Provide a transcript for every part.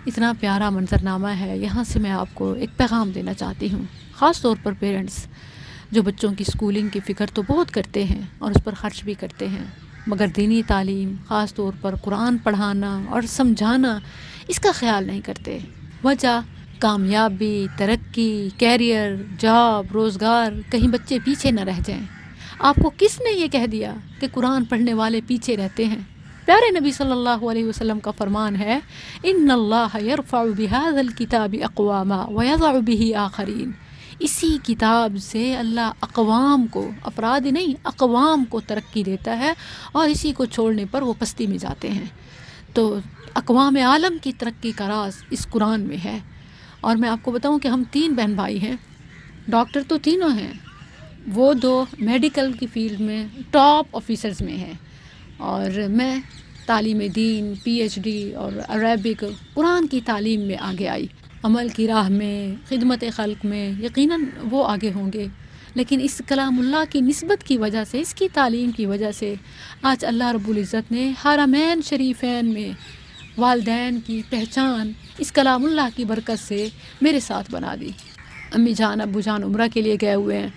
اتنا پیارا منظرنامہ ہے. یہاں سے میں آپ کو ایک پیغام دینا چاہتی ہوں، خاص طور پر پیرنٹس جو بچوں کی اسکولنگ کی فکر تو بہت کرتے ہیں اور اس پر خرچ بھی کرتے ہیں، مگر دینی تعلیم، خاص طور پر قرآن پڑھانا اور سمجھانا، اس کا خیال نہیں کرتے. وجہ کامیابی، ترقی، کیریئر، جاب، روزگار، کہیں بچے پیچھے نہ رہ جائیں. آپ کو کس نے یہ کہہ دیا کہ قرآن پڑھنے والے پیچھے رہتے ہیں؟ پیارے نبی صلی اللہ علیہ وسلم کا فرمان ہے، ان اللہ یرفع بہذا الکتاب اقواما ویضع بہ آخرین. اسی کتاب سے اللہ اقوام کو، افراد نہیں، اقوام کو ترقی دیتا ہے اور اسی کو چھوڑنے پر وہ پستی میں جاتے ہیں. تو اقوام عالم کی ترقی کا راز اس قرآن میں ہے. اور میں آپ کو بتاؤں کہ ہم 3 بہن بھائی ہیں، ڈاکٹر تو تینوں ہیں، وہ 2 میڈیکل کی فیلڈ میں ٹاپ آفیسرز میں ہیں، اور میں تعلیم دین، پی ایچ ڈی اور عربک قرآن کی تعلیم میں آگے آئی. عمل کی راہ میں، خدمت خلق میں یقیناً وہ آگے ہوں گے، لیکن اس کلام اللہ کی نسبت کی وجہ سے، اس کی تعلیم کی وجہ سے آج اللہ رب العزت نے حرمین شریفین میں والدین کی پہچان اس کلام اللہ کی برکت سے میرے ساتھ بنا دی. امی جان ابو جان عمرہ کے لیے گئے ہوئے ہیں.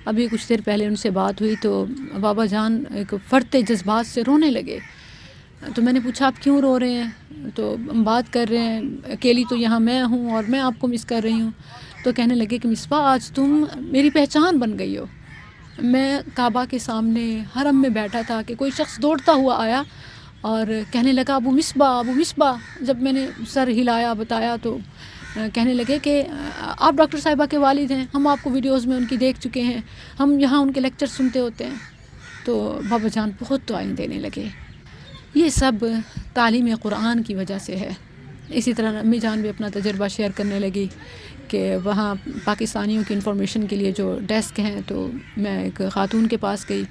ابھی کچھ دیر پہلے ان سے بات ہوئی تو بابا جان ایک فرتے جذبات سے رونے لگے. تو میں نے پوچھا آپ کیوں رو رہے ہیں؟ تو ہم بات کر رہے ہیں، اکیلی تو یہاں میں ہوں اور میں آپ کو مس کر رہی ہوں. تو کہنے لگے کہ مصباح آج تم میری پہچان بن گئی ہو. میں کعبہ کے سامنے حرم میں بیٹھا تھا کہ کوئی شخص دوڑتا ہوا آیا اور کہنے لگا ابو مصباح، ابو مصباح. جب میں نے سر ہلایا، بتایا، تو کہنے لگے کہ آپ ڈاکٹر صاحبہ کے والد ہیں، ہم آپ کو ویڈیوز میں ان کی دیکھ چکے ہیں، ہم یہاں ان کے لیکچر سنتے ہوتے ہیں. تو بابا جان بہت دعائیں دینے لگے. یہ سب تعلیم قرآن کی وجہ سے ہے. اسی طرح امی جان بھی اپنا تجربہ شیئر کرنے لگی کہ وہاں پاکستانیوں کی انفارمیشن کے لیے جو ڈیسک ہیں، تو میں ایک خاتون کے پاس گئی،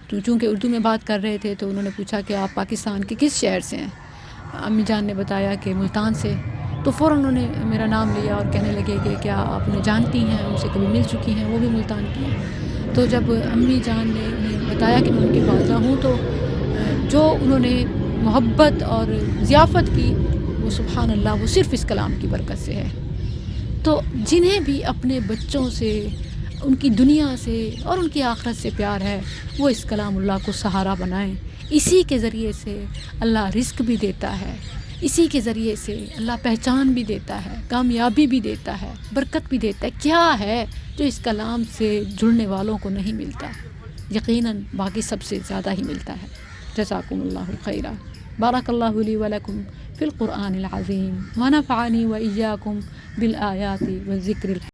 تو چونکہ اردو میں بات کر رہے تھے تو انہوں نے پوچھا کہ آپ پاکستان کے کس شہر سے ہیں؟ امی جان نے بتایا کہ ملتان سے. تو فوراً انہوں نے میرا نام لیا اور کہنے لگے کہ کیا آپ انہیں جانتی ہیں، ان سے کبھی مل چکی ہیں، وہ بھی ملتان کی ہیں. تو جب امی جان نے انہیں بتایا کہ میں ان کی والدہ ہوں، تو جو انہوں نے محبت اور ضیافت کی، وہ سبحان اللہ، وہ صرف اس کلام کی برکت سے ہے. تو جنہیں بھی اپنے بچوں سے، ان کی دنیا سے اور ان کی آخرت سے پیار ہے، وہ اس کلام اللہ کو سہارا بنائیں. اسی کے ذریعے سے اللہ رزق بھی دیتا ہے، اسی کے ذریعے سے اللہ پہچان بھی دیتا ہے، کامیابی بھی دیتا ہے، برکت بھی دیتا ہے. کیا ہے جو اس کلام سے جڑنے والوں کو نہیں ملتا؟ یقیناً باقی سب سے زیادہ ہی ملتا ہے. جزاکم اللہ خیرا. بارک اللہ لی ولکم فی القرآن العظیم ونفعنی وإیاکم بالآیات والذکر